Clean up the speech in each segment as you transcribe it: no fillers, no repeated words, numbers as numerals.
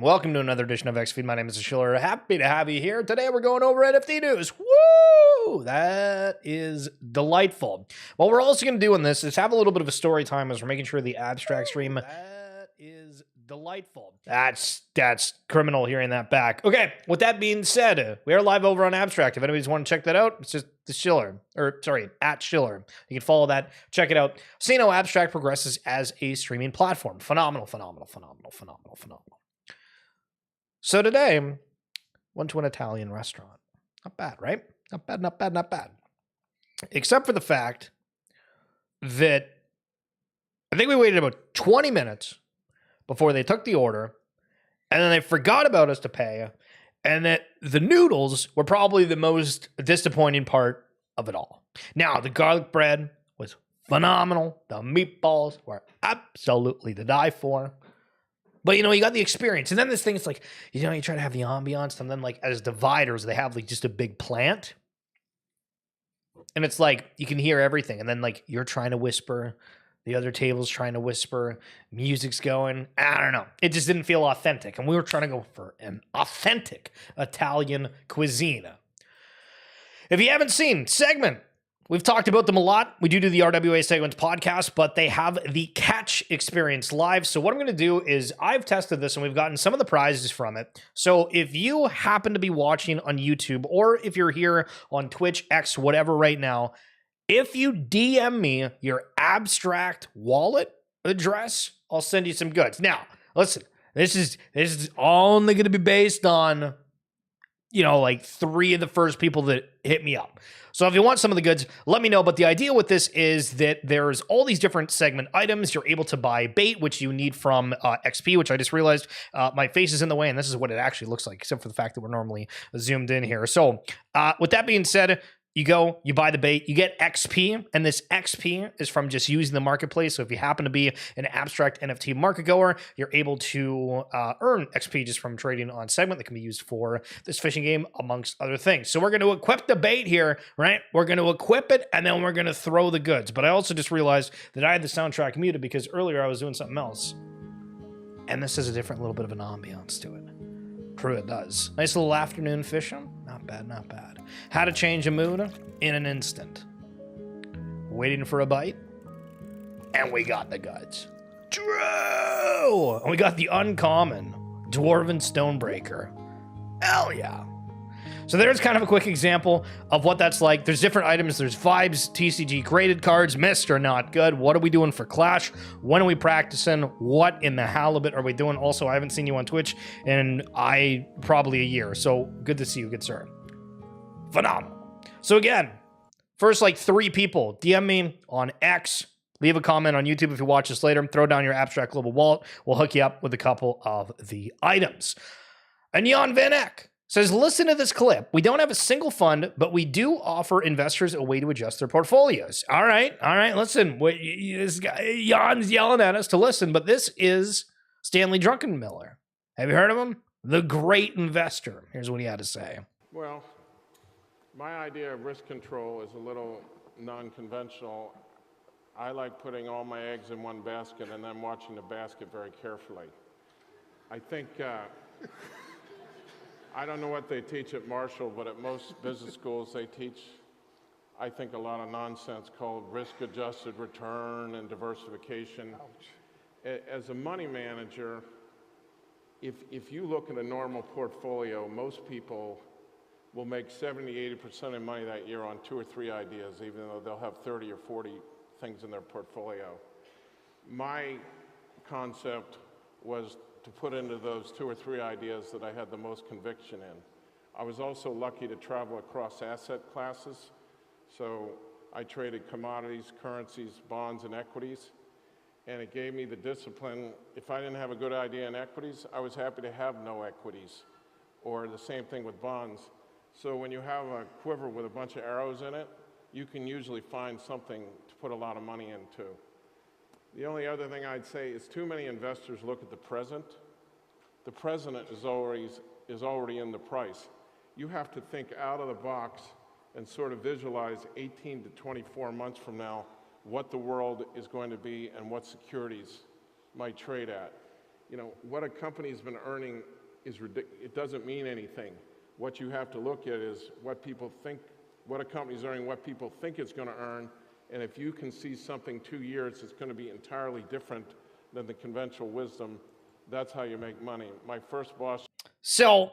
Welcome to another edition of XFeed. My name is Schiller. Happy to have you here. Today we're going over NFT news. Woo! That is delightful. What we're also going to do in this is have a little bit of a story time as we're making sure the abstract stream. That is delightful. That's criminal hearing that back. Okay, with that being said, we are live over on Abstract. If anybody's want to check that out, it's just the Schiller, at Schiller. You can follow that, check it out. See how Abstract progresses as a streaming platform. Phenomenal. So today, went to an Italian restaurant. Not bad, right? Not bad. Except for the fact that I think we waited about 20 minutes before they took the order, and then they forgot about us to pay, and that the noodles were probably the most disappointing part of it all. Now, the garlic bread was phenomenal. The meatballs were absolutely to die for. But, you got the experience. And then this thing, it's like, you try to have the ambiance, and then, like, as dividers, they have, like, just a big plant. And it's like, you can hear everything. And then, like, you're trying to whisper. The other table's trying to whisper. Music's going. I don't know. It just didn't feel authentic. And we were trying to go for an authentic Italian cuisine. If you haven't seen Segment, we've talked about them a lot. We do the RWA Segments podcast, but they have the Catch experience live. So what I'm going to do is I've tested this and we've gotten some of the prizes from it. So if you happen to be watching on YouTube, or if you're here on Twitch, X, whatever right now, if you DM me your Abstract wallet address, I'll send you some goods. Now, listen, this is only going to be based on, like 3 of the first people that hit me up. So if you want some of the goods, let me know. But the idea with this is that there's all these different segment items. You're able to buy bait, which you need from XP, which I just realized my face is in the way, and this is what it actually looks like, except for the fact that we're normally zoomed in here. So with that being said, you go, you buy the bait, you get XP, and this XP is from just using the marketplace. So if you happen to be an Abstract NFT market goer, you're able to earn XP just from trading on Segment that can be used for this fishing game, amongst other things. So we're going to equip the bait here, right? We're going to equip it, and then we're going to throw the goods. But I also just realized that I had the soundtrack muted because earlier I was doing something else. And this has a different little bit of an ambiance to it. True, it does. Nice little afternoon fishing. Not bad. How to change a mood in an instant. Waiting for a bite. And we got the goods. True! And we got the uncommon Dwarven Stonebreaker. Hell yeah. So there's kind of a quick example of what that's like. There's different items. There's vibes, TCG graded cards, missed or not good. What are we doing for Clash? When are we practicing? What in the halibut are we doing? Also, I haven't seen you on Twitch in probably a year. So good to see you, good sir. Phenomenal. So again, first 3 people, DM me on X. Leave a comment on YouTube if you watch this later. Throw down your Abstract Global Wallet. We'll hook you up with a couple of the items. And Jan Van Eck says, listen to this clip. We don't have a single fund, but we do offer investors a way to adjust their portfolios. All right. Listen, this guy, Jan's yelling at us to listen, but this is Stanley Druckenmiller. Have you heard of him? The great investor. Here's what he had to say. Well, my idea of risk control is a little non-conventional. I like putting all my eggs in one basket and then watching the basket very carefully. I think... I don't know what they teach at Marshall, but at most business schools they teach, I think, a lot of nonsense called risk-adjusted return and diversification. Ouch. As a money manager, if you look at a normal portfolio, most people will make 70-80% of money that year on 2 or 3 ideas, even though they'll have 30 or 40 things in their portfolio. My concept was to put into those 2 or 3 ideas that I had the most conviction in. I was also lucky to travel across asset classes. So I traded commodities, currencies, bonds, and equities. And it gave me the discipline. If I didn't have a good idea in equities, I was happy to have no equities. Or the same thing with bonds. So when you have a quiver with a bunch of arrows in it, you can usually find something to put a lot of money into. The only other thing I'd say is too many investors look at the present. The present is already in the price. You have to think out of the box and sort of visualize 18 to 24 months from now what the world is going to be and what securities might trade at. You know, what a company's been earning is ridiculous. It doesn't mean anything. What you have to look at is what people think, what a company's earning, what people think it's going to earn, and if you can see something 2 years, it's going to be entirely different than the conventional wisdom. That's how you make money. My first boss. So,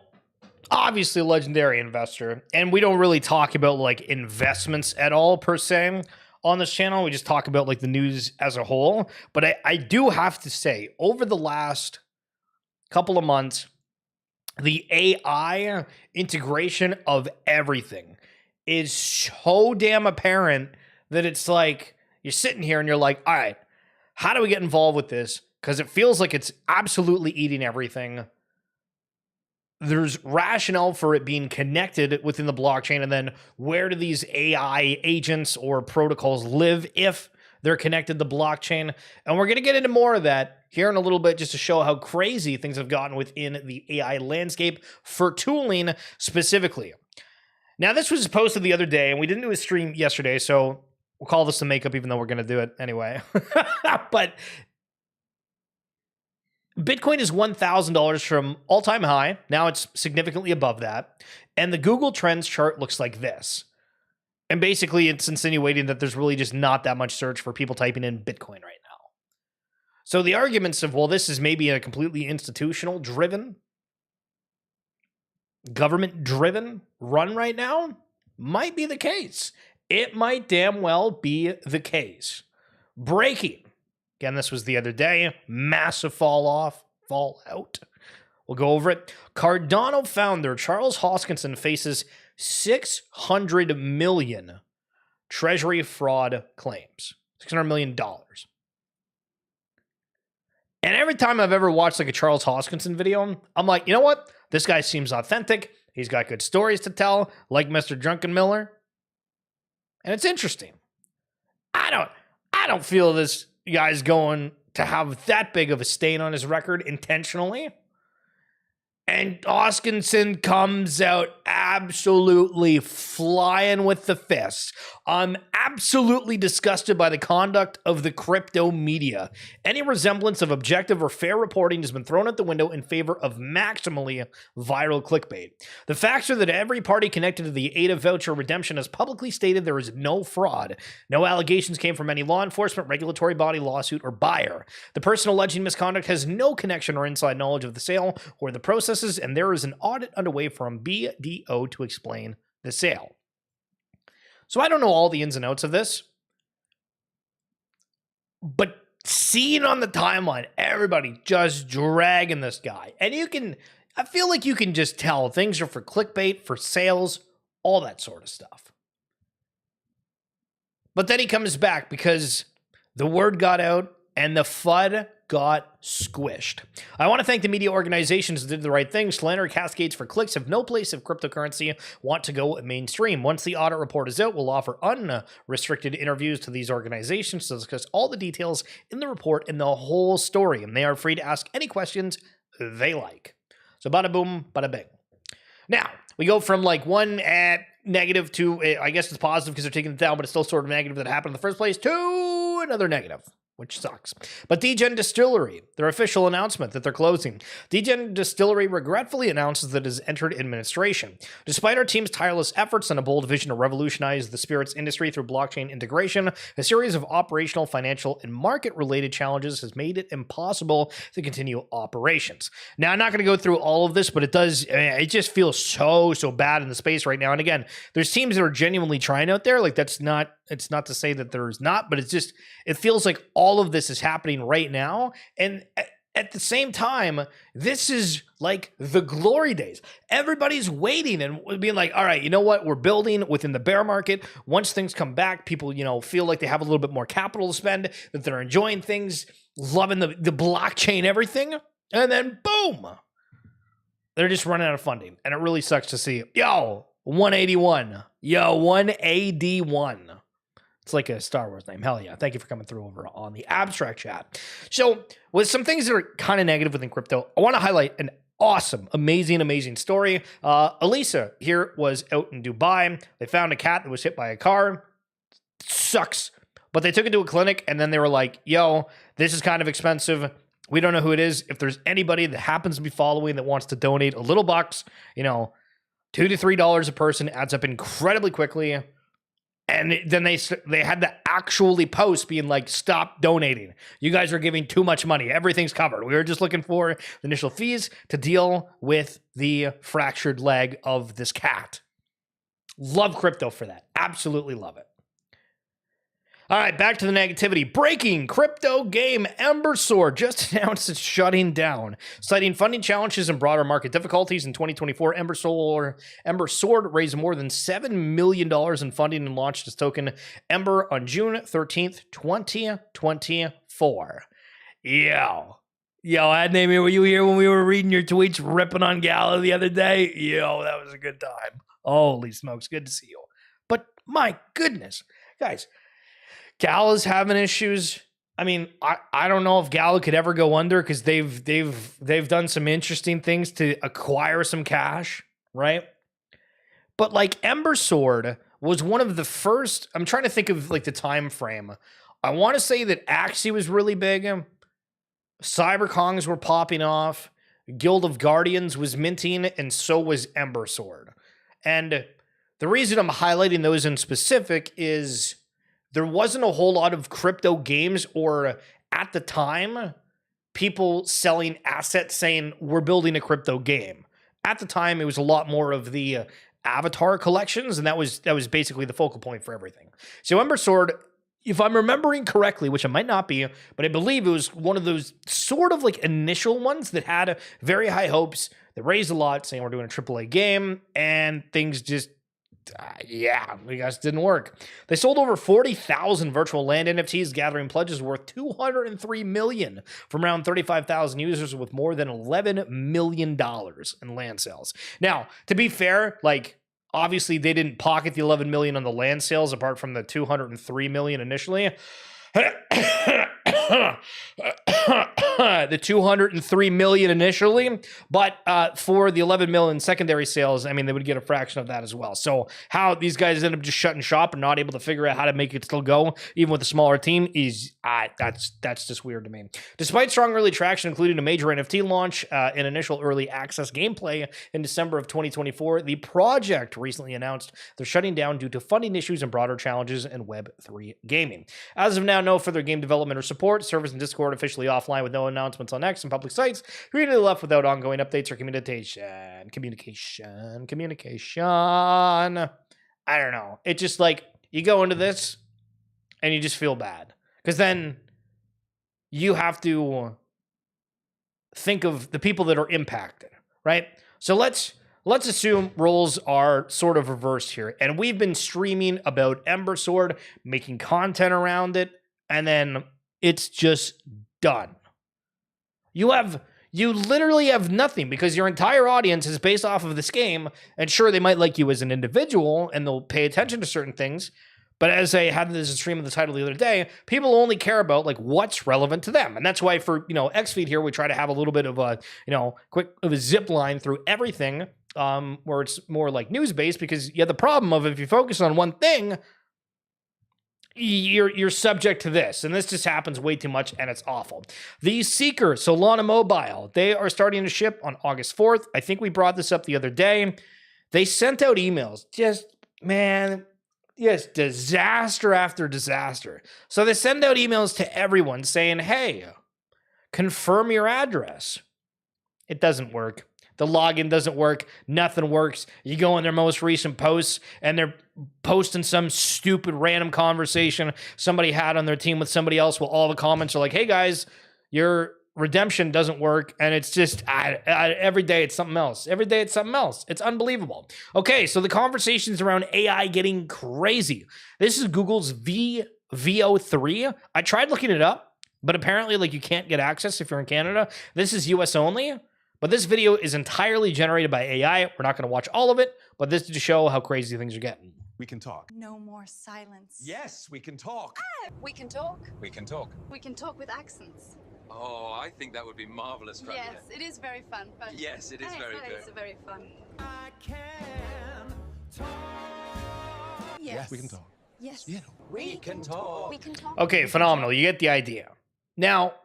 obviously, a legendary investor, and we don't really talk about like investments at all per se on this channel. We just talk about like the news as a whole. But I do have to say, over the last couple of months, the AI integration of everything is so damn apparent that it's like you're sitting here and you're like, all right, how do we get involved with this? Because it feels like it's absolutely eating everything. There's rationale for it being connected within the blockchain, and then where do these AI agents or protocols live if they're connected to the blockchain? And we're going to get into more of that here in a little bit, just to show how crazy things have gotten within the AI landscape for tooling specifically. Now, this was posted the other day, and we didn't do a stream yesterday, so we'll call this the makeup, even though we're going to do it anyway. But Bitcoin is $1,000 from all-time high. Now it's significantly above that. And the Google Trends chart looks like this. And basically, it's insinuating that there's really just not that much search for people typing in Bitcoin right now. So the arguments of, well, this is maybe a completely institutional-driven, government-driven run right now, might be the case. It might damn well be the case. Breaking. Again, this was the other day. Massive fallout. We'll go over it. Cardano founder Charles Hoskinson faces $600 million treasury fraud claims. $600 million. And every time I've ever watched like a Charles Hoskinson video, I'm like, you know what? This guy seems authentic. He's got good stories to tell, like Mr. Drunkenmiller. And it's interesting. I don't feel this guy's going to have that big of a stain on his record intentionally. And Hoskinson comes out absolutely flying with the fists. I'm absolutely disgusted by the conduct of the crypto media. Any resemblance of objective or fair reporting has been thrown out the window in favor of maximally viral clickbait. The facts are that every party connected to the ADA voucher redemption has publicly stated there is no fraud. No allegations came from any law enforcement, regulatory body, lawsuit, or buyer. The person alleging misconduct has no connection or inside knowledge of the sale or the process, and there is an audit underway from BDO to explain the sale. So I don't know all the ins and outs of this, but seeing on the timeline, everybody just dragging this guy. And I feel like you can just tell things are for clickbait, for sales, all that sort of stuff. But then he comes back because the word got out and the FUD got squished. I want to thank the media organizations that did the right thing. Slander cascades for clicks have no place if cryptocurrency want to go mainstream. Once the audit report is out, we'll offer unrestricted interviews to these organizations to discuss all the details in the report and the whole story, and they are free to ask any questions they like. So bada boom, bada bing. Now, we go from like one negative to, I guess it's positive because they're taking it down, but it's still sort of negative that happened in the first place, to another negative, which sucks. But Degen Distillery, their official announcement that they're closing. Degen Distillery regretfully announces that it has entered administration. Despite our team's tireless efforts and a bold vision to revolutionize the spirits industry through blockchain integration, a series of operational, financial, and market-related challenges has made it impossible to continue operations. Now, I'm not going to go through all of this, but it just feels so bad in the space right now. And again, there's teams that are genuinely trying out there. Like it's not to say that there's not, but it feels like all of this is happening right now. And at the same time, this is like the glory days. Everybody's waiting and being like, all right, you know what? We're building within the bear market. Once things come back, people, feel like they have a little bit more capital to spend, that they're enjoying things, loving the blockchain, everything. And then boom, they're just running out of funding. And it really sucks to see. 181. 181. It's like a Star Wars name. Hell yeah. Thank you for coming through over on the abstract chat. So with some things that are kind of negative within crypto, I want to highlight an awesome, amazing story. Elisa here was out in Dubai. They found a cat that was hit by a car. Sucks. But they took it to a clinic and then they were like, this is kind of expensive. We don't know who it is. If there's anybody that happens to be following that wants to donate a little bucks, you know, $2 to $3 a person adds up incredibly quickly. And then they had to actually post being like, stop donating. You guys are giving too much money. Everything's covered. We were just looking for the initial fees to deal with the fractured leg of this cat. Love crypto for that. Absolutely love it. All right, back to the negativity. Breaking crypto game Ember Sword just announced it's shutting down. Citing funding challenges and broader market difficulties in 2024, Ember Sword raised more than $7 million in funding and launched its token Ember on June 13th, 2024. Yo, Ad Name, were you here when we were reading your tweets ripping on Gala the other day? Yo, that was a good time. Holy smokes, good to see you. But my goodness, guys, Gala's having issues. I mean, I don't know if Gala could ever go under because they've done some interesting things to acquire some cash, right? But like Ember Sword was one of the first. I'm trying to think of like the time frame. I want to say that Axie was really big. Cyberkongs were popping off. Guild of Guardians was minting, and so was Ember Sword. And the reason I'm highlighting those in specific is there wasn't a whole lot of crypto games, or at the time, people selling assets saying, we're building a crypto game. At the time, it was a lot more of the avatar collections, and that was basically the focal point for everything. So Ember Sword, if I'm remembering correctly, which I might not be, but I believe it was one of those sort of like initial ones that had very high hopes, that raised a lot, saying we're doing a AAA game, and things just I guess didn't work. They sold over 40,000 virtual land NFTs, gathering pledges worth $203 million from around 35,000 users with more than $11 million in land sales. Now, to be fair, like obviously they didn't pocket the $11 million on the land sales apart from the $203 million initially. The $203 million initially, but for the $11 million secondary sales, I mean, they would get a fraction of that as well. So how these guys end up just shutting shop and not able to figure out how to make it still go, even with a smaller team, is that's just weird to me. Despite strong early traction, including a major NFT launch and initial early access gameplay in December of 2024, the project recently announced they're shutting down due to funding issues and broader challenges in Web3 gaming. As of now, no further game development or support. Servers and Discord officially offline with no announcements on X and public sites. Really left without ongoing updates or communication. I don't know. It just like you go into this and you just feel bad because then you have to think of the people that are impacted, right? So let's assume roles are sort of reversed here, and we've been streaming about Ember Sword, making content around it, and then it's just done. You literally have nothing because your entire audience is based off of this game, and sure, they might like you as an individual and they'll pay attention to certain things, but as I had this stream of the title the other day, people only care about like what's relevant to them. And that's why for, XFeed here, we try to have a little bit of a, quick of a zip line through everything, where it's more like news-based, because you have the problem of if you focus on one thing, you're subject to this, and this just happens way too much, and it's awful. The Seeker, Solana Mobile, they are starting to ship on August 4th. I think we brought this up the other day. They sent out emails, yes, disaster after disaster. So they send out emails to everyone saying, hey, confirm your address. It doesn't work. The login doesn't work. Nothing works. You go in their most recent posts and they're posting some stupid random conversation somebody had on their team with somebody else. Well, all the comments are like, hey guys, your redemption doesn't work. And it's just every day it's something else. Every day it's something else. It's unbelievable. Okay, so the conversations around AI getting crazy. This is Google's VO3. I tried looking it up, but apparently like you can't get access if you're in Canada. This is US only. But this video is entirely generated by AI. We're not going to watch all of it, but this is to show how crazy things are getting. We can talk. No more silence. Yes, we can talk. We can talk. We can talk. We can talk with accents. Oh, I think that would be marvelous, Fran. Yes, it is very fun. But Yes, it is very good. It's very fun. I can talk. Yes. We can talk. Yes. Yeah. We can talk. We can talk. Okay, phenomenal. You get the idea. Now,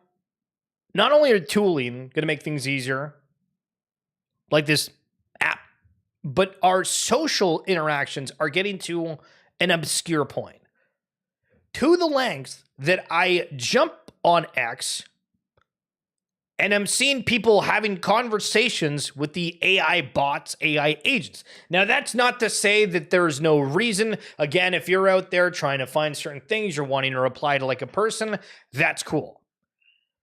not only are tooling going to make things easier, like this app, but our social interactions are getting to an obscure point. To the length that I jump on X and I'm seeing people having conversations with the AI bots, AI agents. Now, that's not to say that there's no reason. Again, if you're out there trying to find certain things, you're wanting to reply to like a person, that's cool.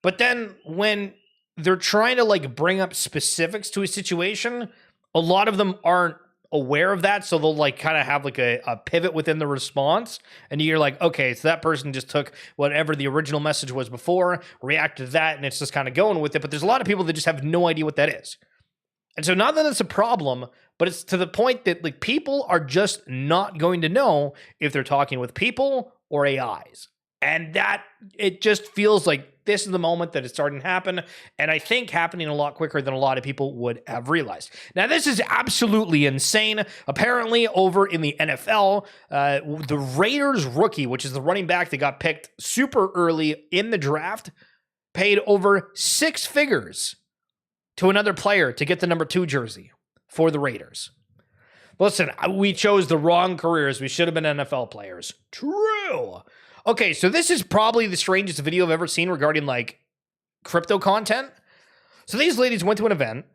But then when they're trying to like bring up specifics to a situation, a lot of them aren't aware of that, so they'll like kind of have like a pivot within the response, and you're like, okay, so that person just took whatever the original message was before, reacted to that, and it's just kind of going with it. But there's a lot of people that just have no idea what that is. And so not that it's a problem, but it's to the point that like people are just not going to know if they're talking with people or AIs. And that, it just feels like this is the moment that it's starting to happen, and I think happening a lot quicker than a lot of people would have realized. Now, this is absolutely insane. Apparently, over in the NFL, the Raiders rookie, which is the running back that got picked super early in the draft, paid over 6 figures to another player to get the number 2 jersey for the Raiders. Listen, we chose the wrong careers. We should have been NFL players. True. Okay, so this is probably the strangest video I've ever seen regarding like crypto content. So these ladies went to an event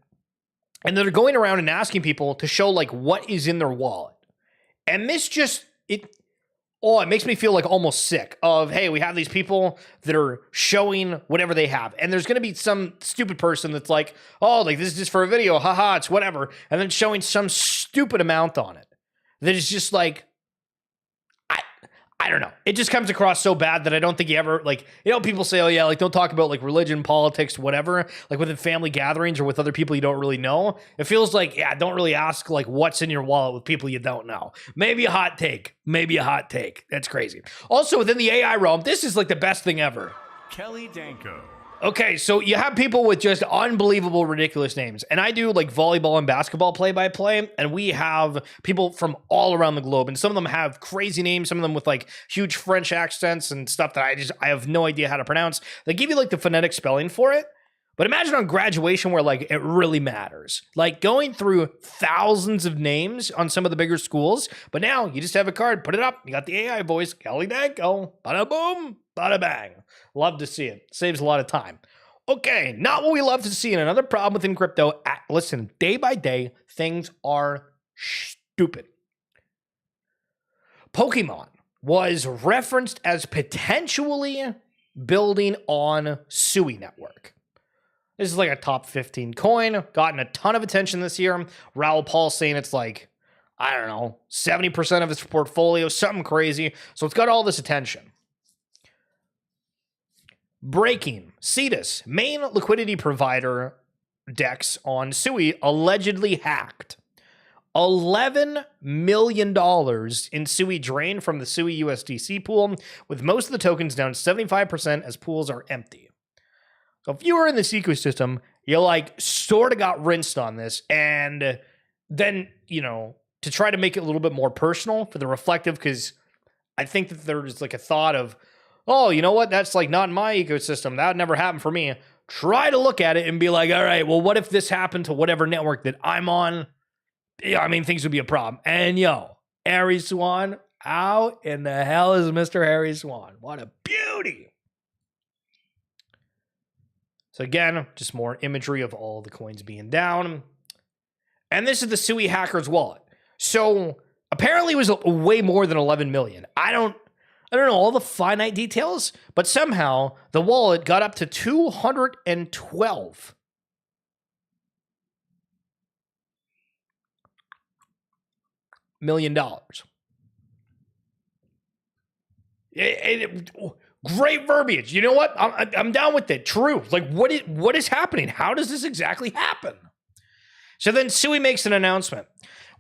and they're going around and asking people to show like what is in their wallet. And this just, it makes me feel like almost sick of, hey, we have these people that are showing whatever they have. And there's going to be some stupid person that's like, oh, like this is just for a video. Haha, it's whatever. And then showing some stupid amount on it. That is just like, I don't know. It just comes across so bad that I don't think you ever, like, you know, people say, oh yeah, like don't talk about like religion, politics, whatever, like within family gatherings or with other people you don't really know. It feels like, yeah, don't really ask like what's in your wallet with people you don't know. Maybe a hot take. Maybe a hot take. That's crazy. Also within the AI realm, this is like the best thing ever. Kelly Danko. Okay, so you have people with just unbelievable, ridiculous names. And I do like volleyball and basketball play-by-play, and we have people from all around the globe. And some of them have crazy names, some of them with like huge French accents and stuff that I have no idea how to pronounce. They give you like the phonetic spelling for it. But imagine on graduation where like it really matters. Like going through thousands of names on some of the bigger schools. But now you just have a card, put it up. You got the AI voice, Kelly Danko. Bada boom, bada bang. Love to see it. Saves a lot of time. Okay, not what we love to see. And another problem within crypto. Listen, day by day, things are stupid. Pokemon was referenced as potentially building on Sui network. This is like a top 15 coin, gotten a ton of attention this year. Raoul Paul saying it's like, I don't know, 70% of its portfolio, something crazy. So it's got all this attention. Breaking, Cetus, main liquidity provider DEX on Sui allegedly hacked. $11 million in Sui drained from the Sui USDC pool, with most of the tokens down 75% as pools are empty. So if you were in this ecosystem, you like sort of got rinsed on this. And then, you know, to try to make it a little bit more personal for the reflective, because I think that there's like a thought of, oh, you know what? That's like not in my ecosystem. That would never happen for me. Try to look at it and be like, all right, well, what if this happened to whatever network that I'm on? Yeah, I mean, things would be a problem. And yo, Harry Swan, how in the hell is Mr. Harry Swan? What a beauty. So again, just more imagery of all the coins being down. And this is the Sui hacker's wallet. So apparently it was way more than 11 million. I don't know all the finite details, but somehow the wallet got up to $212 million. Great verbiage. You know what? I'm down with it. True. Like, what is happening? How does this exactly happen? So then Sui makes an announcement.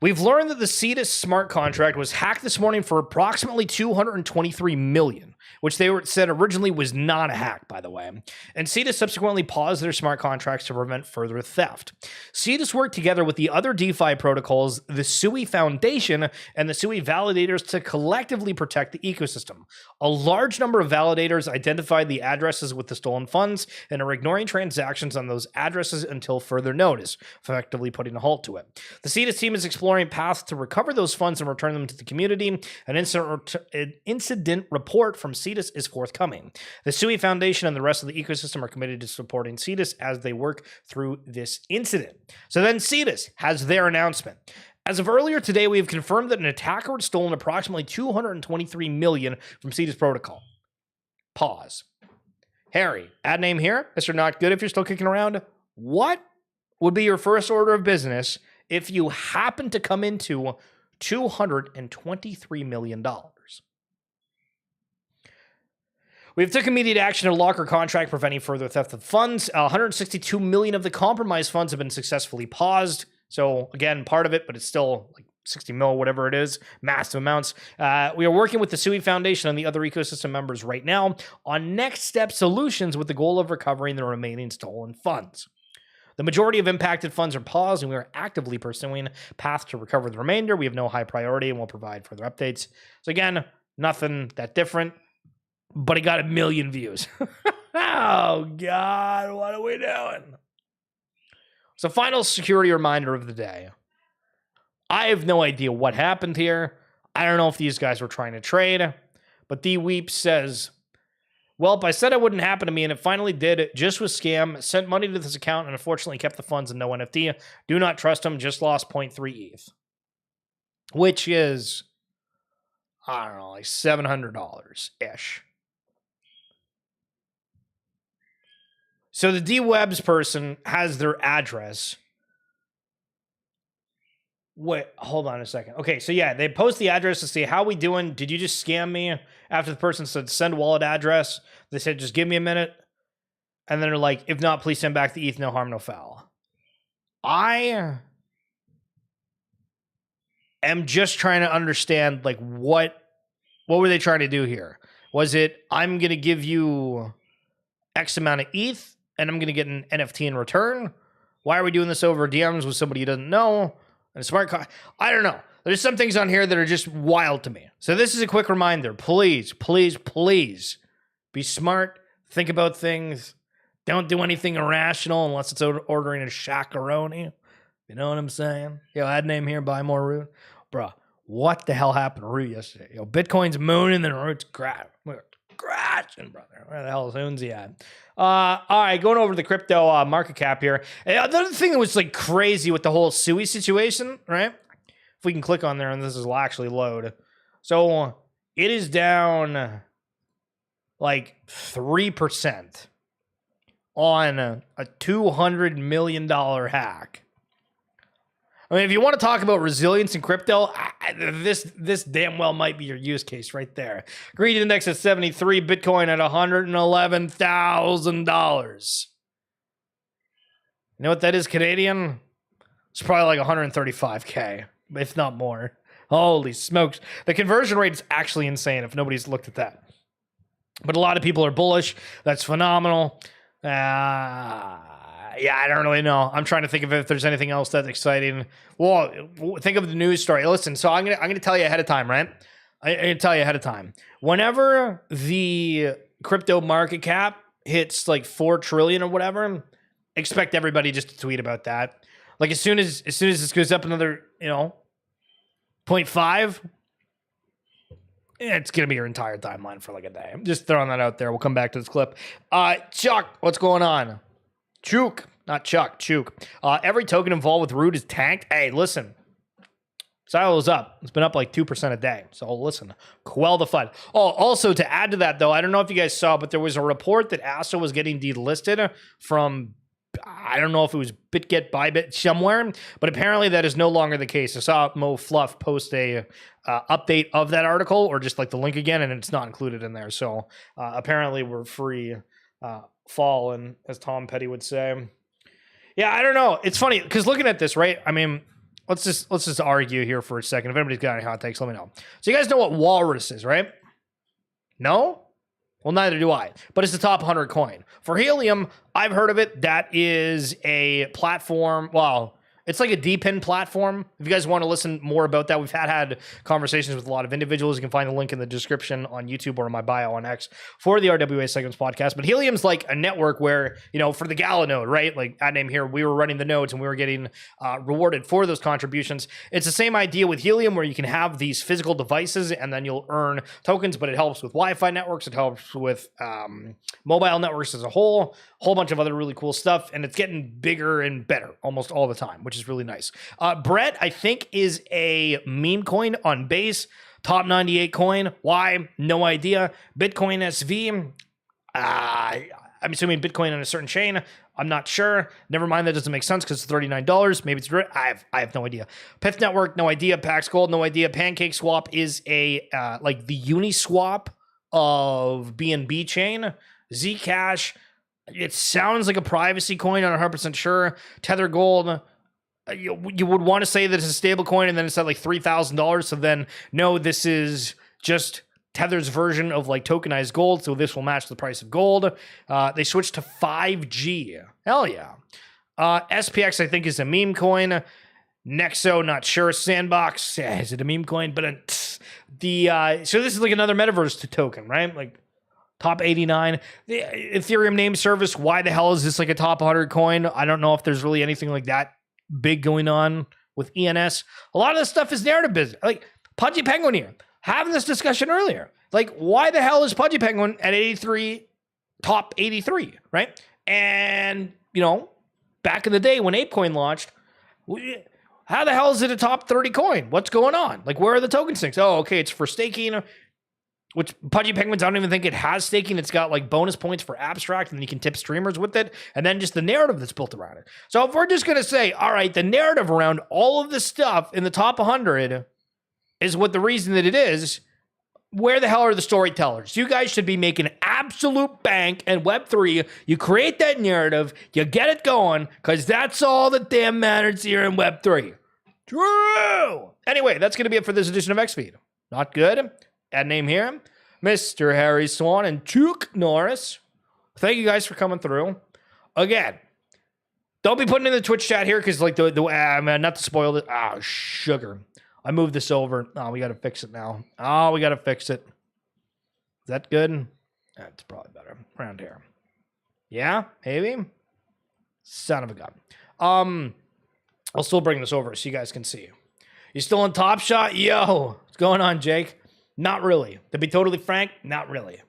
We've learned that the Cetus smart contract was hacked this morning for approximately $223 million. which they said originally was not a hack, by the way. And Cetus subsequently paused their smart contracts to prevent further theft. Cetus worked together with the other DeFi protocols, the Sui Foundation and the Sui validators, to collectively protect the ecosystem. A large number of validators identified the addresses with the stolen funds and are ignoring transactions on those addresses until further notice, effectively putting a halt to it. The Cetus team is exploring paths to recover those funds and return them to the community. An incident report from Cetus is forthcoming. The Sui Foundation and the rest of the ecosystem are committed to supporting Cetus as they work through this incident. So then Cetus has their announcement. As of earlier today, we have confirmed that an attacker had stolen approximately 223 million from Cetus protocol. Pause. Harry, ad name here. Mr. Not Good, if you're still kicking around. What would be your first order of business if you happen to come into $223 million? We have took immediate action to lock our contract, preventing further theft of funds. 162 million of the compromised funds have been successfully paused. So again, part of it, but it's still like 60 mil, whatever it is, massive amounts. We are working with the Sui Foundation and the other ecosystem members right now on next step solutions with the goal of recovering the remaining stolen funds. The majority of impacted funds are paused, and we are actively pursuing paths to recover the remainder. We have no high priority, and we'll provide further updates. So again, nothing that different, but it got 1 million views. Oh, God, what are we doing? So final security reminder of the day. I have no idea what happened here. I don't know if these guys were trying to trade, but D Weep says, "Welp, I said it wouldn't happen to me, and it finally did. It just was scam. Sent money to this account and unfortunately kept the funds and no NFT. Do not trust him. Just lost 0.3 ETH." Which is, I don't know, like $700-ish. So the D-Webs person has their address. Wait, hold on a second. Okay, so yeah, they post the address to say, "How we doing? Did you just scam me?" After the person said, "Send wallet address," they said, "Just give me a minute." And then they're like, "If not, please send back the ETH, no harm, no foul." I am just trying to understand, like, what were they trying to do here? Was it, I'm going to give you X amount of ETH, and I'm going to get an NFT in return? Why are we doing this over DMs with somebody who doesn't know? And a smart I don't know. There's some things on here that are just wild to me. So this is a quick reminder. Please, please, please be smart. Think about things. Don't do anything irrational unless it's ordering a shakaroni. You know what I'm saying? Yo, ad name here, buy more Root. Bruh, what the hell happened to Root yesterday? Yo, Bitcoin's mooning and Root's crashing, brother. Where the hell is Unzi at? All right, going over to the crypto market cap here. And another thing that was like crazy with the whole Sui situation, right? If we can click on there and this will actually load. So it is down like 3% on a $200 million hack. I mean, if you want to talk about resilience in crypto, this damn well might be your use case right there. Greed index at 73, Bitcoin at $111,000. You know what that is Canadian? It's probably like 135K, if not more. Holy smokes. The conversion rate is actually insane if nobody's looked at that. But a lot of people are bullish. That's phenomenal. Yeah, I don't really know. I'm trying to think of if there's anything else that's exciting. Well, think of the news story. Listen, so I'm gonna tell you ahead of time, right? I'm gonna tell you ahead of time. Whenever the crypto market cap hits like 4 trillion or whatever, expect everybody just to tweet about that. Like as soon as this goes up another, 0.5, it's gonna be your entire timeline for like a day. I'm just throwing that out there. We'll come back to this clip. Chuck, what's going on? Chook, not Chuck, Chook. Every token involved with Root is tanked. Hey, listen. Silo's up. It's been up like 2% a day. So listen, quell the FUD. Oh, also to add to that, though, I don't know if you guys saw, but there was a report that ASO was getting delisted from, I don't know if it was BitGet, Bybit, somewhere, but apparently that is no longer the case. I saw Mo Fluff post a update of that article, or just like the link again, and it's not included in there. So apparently we're free fall, and as Tom Petty would say. Yeah, I don't know. It's funny because looking at this, right? I mean, let's just argue here for a second. If anybody's got any hot takes, let me know. So you guys know what walrus is, right? No? Well, neither do I, but it's the top 100 coin. For Helium, I've heard of it. That is a platform. Well, it's like a D-pin platform. If you guys want to listen more about that, we've had conversations with a lot of individuals. You can find the link in the description on YouTube or in my bio on X for the RWA Segments podcast. But Helium's like a network where, for the Gala node, right? Like ad name here, we were running the nodes and we were getting rewarded for those contributions. It's the same idea with Helium where you can have these physical devices and then you'll earn tokens, but it helps with Wi-Fi networks. It helps with mobile networks as a whole bunch of other really cool stuff. And it's getting bigger and better almost all the time, which is really nice. Brett, I think, is a meme coin on base. Top 98 coin. Why? No idea. Bitcoin SV. I'm assuming Bitcoin on a certain chain. I'm not sure. Never mind, that doesn't make sense because it's $39. Maybe it's I have no idea. Pith Network, no idea. Pax Gold, no idea. Pancake Swap is a like the Uniswap of BNB chain. Zcash. It sounds like a privacy coin. I'm not 100% sure. Tether Gold. You would want to say that it's a stable coin and then it's at like $3,000. So then, no, this is just Tether's version of like tokenized gold. So this will match the price of gold. They switched to 5G. Hell yeah. SPX, I think, is a meme coin. Nexo, not sure. Sandbox, is it a meme coin? But so this is like another metaverse to token, right? Like top 89. The Ethereum name service, why the hell is this like a top 100 coin? I don't know if there's really anything like that big going on with ENS. A lot of this stuff is narrative business. Like Pudgy Penguin here, having this discussion earlier. Like, why the hell is Pudgy Penguin at 83, top 83, right? And, back in the day when ApeCoin launched, how the hell is it a top 30 coin? What's going on? Like, where are the token stakes? Oh, okay, it's for staking, which Pudgy Penguins, I don't even think it has staking. It's got like bonus points for abstract and then you can tip streamers with it. And then just the narrative that's built around it. So if we're just going to say, all right, the narrative around all of this stuff in the top 100 is what the reason that it is, where the hell are the storytellers? You guys should be making absolute bank and Web3. You create that narrative, you get it going, because that's all that damn matters here in Web3. True. Anyway, that's going to be it for this edition of XFeed. Not good. Ad name here, Mr. Harry Swan and Chuck Norris. Thank you guys for coming through. Again, don't be putting in the Twitch chat here because like man, not to spoil it. Sugar. I moved this over. We got to fix it now. We got to fix it. Is that good? That's probably better around here. Yeah, maybe. Son of a gun. I'll still bring this over so you guys can see. You still on Top Shot? Yo, what's going on, Jake? Not really. To be totally frank, not really.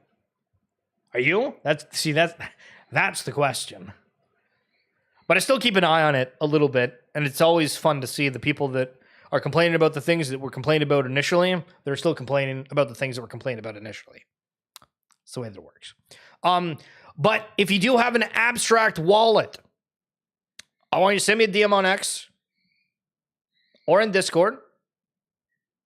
Are you? That's the question. But I still keep an eye on it a little bit, and it's always fun to see the people that are complaining about the things that were complained about initially. They're still complaining about the things that were complained about initially. That's the way that it works. But if you do have an abstract wallet, I want you to send me a DM on X or in Discord.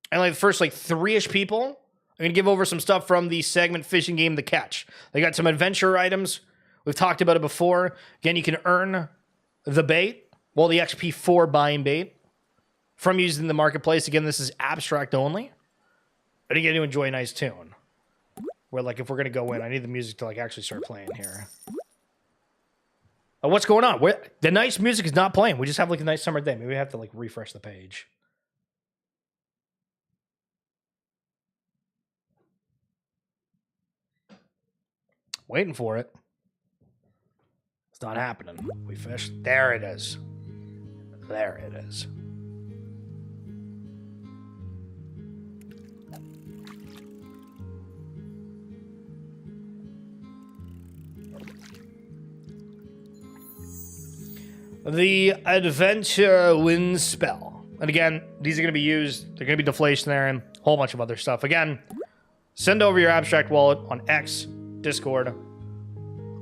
And like the first like 3-ish people, I'm going to give over some stuff from the segment fishing game, The Catch. They got some adventure items. We've talked about it before. Again, you can earn the bait, the XP for buying bait from using the marketplace. Again, this is abstract only. But you get to enjoy a nice tune. Where like if we're going to go in, I need the music to like actually start playing here. Oh, what's going on? The nice music is not playing. We just have like a nice summer day. Maybe we have to like refresh the page. Waiting for it. It's not happening. We fished. There it is. There it is. The Adventure Wind Spell. And again, these are going to be used. They're going to be deflationary and a whole bunch of other stuff. Again, send over your abstract wallet on X, Discord,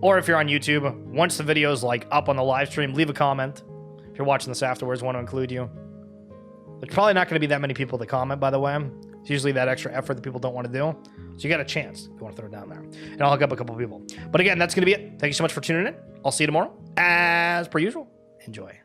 or if you're on YouTube, once the video is like up on the live stream, leave a comment. If you're watching this afterwards, want to include you. There's probably not going to be that many people that comment, by the way. It's usually that extra effort that people don't want to do. So you got a chance if you want to throw it down there. And I'll hook up a couple people. But again, that's going to be it. Thank you so much for tuning in. I'll see you tomorrow. As per usual, enjoy.